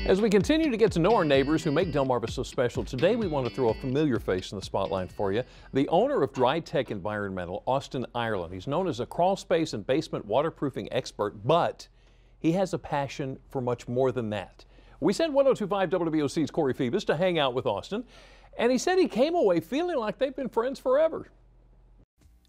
As we continue to get to know our neighbors who make Delmarva so special, today we want to throw a familiar face in the spotlight for you. The owner of Dry-Tek Environmental, Austin, Ireland. He's known as a crawl space and basement waterproofing expert, but he has a passion for much more than that. We sent 102.5 WBOC's Corey Phoebus to hang out with Austin, and he said he came away feeling like they've been friends forever.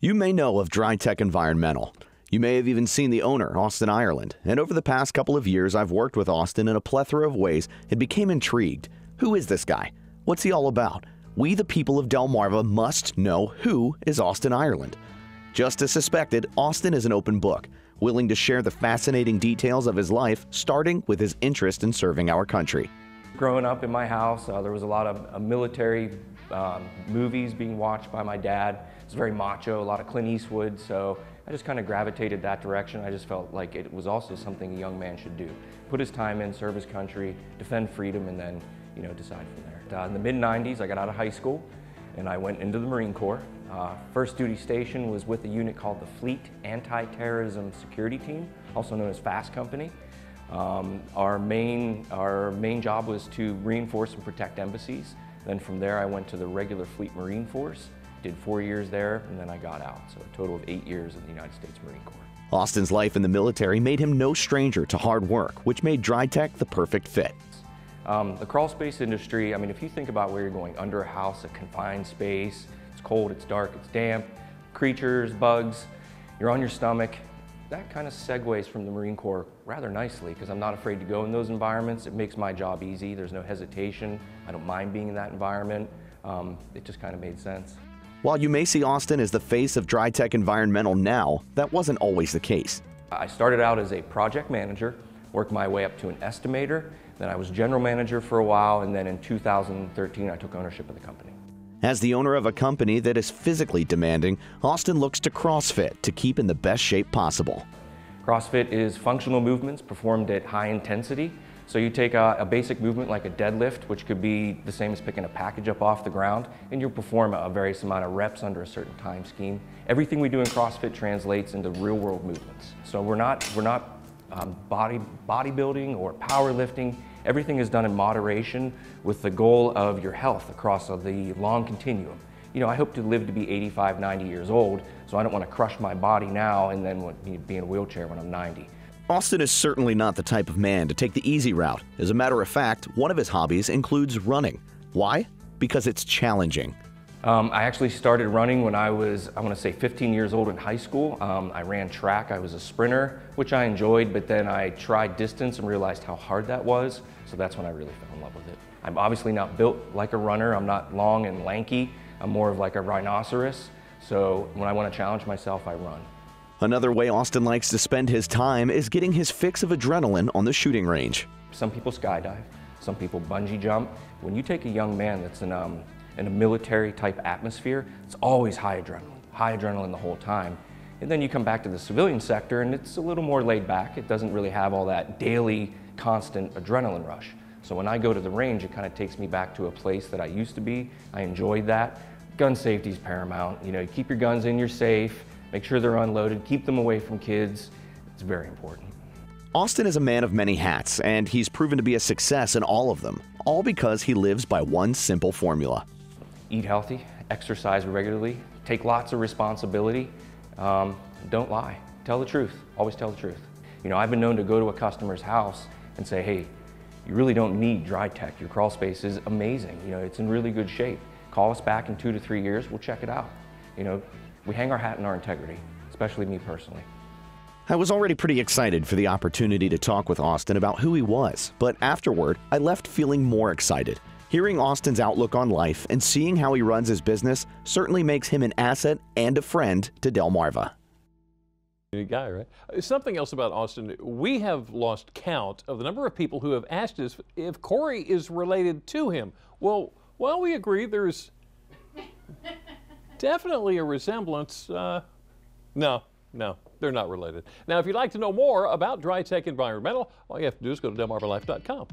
You may know of Dry-Tek Environmental. You may have even seen the owner, Austin, Ireland. And over the past couple of years, I've worked with Austin in a plethora of ways and became intrigued. Who is this guy? What's he all about? We, the people of Delmarva, must know who is Austin, Ireland. Just as suspected, Austin is an open book, willing to share the fascinating details of his life, starting with his interest in serving our country. Growing up in my house, there was a lot of military movies being watched by my dad. It's very macho, a lot of Clint Eastwood, so I just kind of gravitated that direction. I just felt like it was also something a young man should do. Put his time in, serve his country, defend freedom, and then, decide from there. In the mid-90s, I got out of high school, and I went into the Marine Corps. First duty station was with a unit called the Fleet Anti-Terrorism Security Team, also known as FAST Company. Our main job was to reinforce and protect embassies. Then from there, I went to the regular Fleet Marine Force, did 4 years there, and then I got out. So a total of 8 years in the United States Marine Corps. Austin's life in the military made him no stranger to hard work, which made Dry-Tek the perfect fit. The crawl space industry, if you think about where you're going, under a house, a confined space, it's cold, it's dark, it's damp, creatures, bugs, you're on your stomach, that kind of segues from the Marine Corps rather nicely because I'm not afraid to go in those environments. It makes my job easy. There's no hesitation. I don't mind being in that environment. It just kind of made sense. While you may see Austin as the face of Dry-Tek Environmental now, that wasn't always the case. I started out as a project manager, worked my way up to an estimator, then I was general manager for a while, and then in 2013 I took ownership of the company. As the owner of a company that is physically demanding, Austin looks to CrossFit to keep in the best shape possible. CrossFit is functional movements performed at high intensity. So you take a basic movement like a deadlift, which could be the same as picking a package up off the ground, and you'll perform a various amount of reps under a certain time scheme. Everything we do in CrossFit translates into real world movements. So we're not bodybuilding or powerlifting. Everything is done in moderation with the goal of your health across the long continuum. I hope to live to be 85, 90 years old, so I don't want to crush my body now and then be in a wheelchair when I'm 90. Austin is certainly not the type of man to take the easy route. As a matter of fact, one of his hobbies includes running. Why? Because it's challenging. I actually started running when I was, 15 years old in high school. I ran track. I was a sprinter, which I enjoyed, but then I tried distance and realized how hard that was, so that's when I really fell in love with it. I'm obviously not built like a runner. I'm not long and lanky. I'm more of like a rhinoceros, so when I want to challenge myself, I run. Another way Austin likes to spend his time is getting his fix of adrenaline on the shooting range. Some people skydive, some people bungee jump. When you take a young man that's in a military type atmosphere, it's always high adrenaline the whole time. And then you come back to the civilian sector and it's a little more laid back. It doesn't really have all that daily constant adrenaline rush. So when I go to the range, it kind of takes me back to a place that I used to be. I enjoyed that. Gun safety is paramount. You keep your guns in your safe. Make sure they're unloaded, keep them away from kids. It's very important. Austin is a man of many hats, and he's proven to be a success in all of them, all because he lives by one simple formula. Eat healthy, exercise regularly, take lots of responsibility, don't lie, tell the truth, always tell the truth. I've been known to go to a customer's house and say, hey, you really don't need Dry-Tek, your crawl space is amazing, it's in really good shape. Call us back in 2 to 3 years, we'll check it out. We hang our hat in our integrity, especially me personally. I was already pretty excited for the opportunity to talk with Austin about who he was, but afterward, I left feeling more excited. Hearing Austin's outlook on life and seeing how he runs his business certainly makes him an asset and a friend to Delmarva. Good guy, right? Something else about Austin, we have lost count of the number of people who have asked us if Corey is related to him. Well, while we agree there's definitely a resemblance. No, they're not related. Now, if you'd like to know more about Dry-Tek Environmental, all you have to do is go to delmarvalife.com.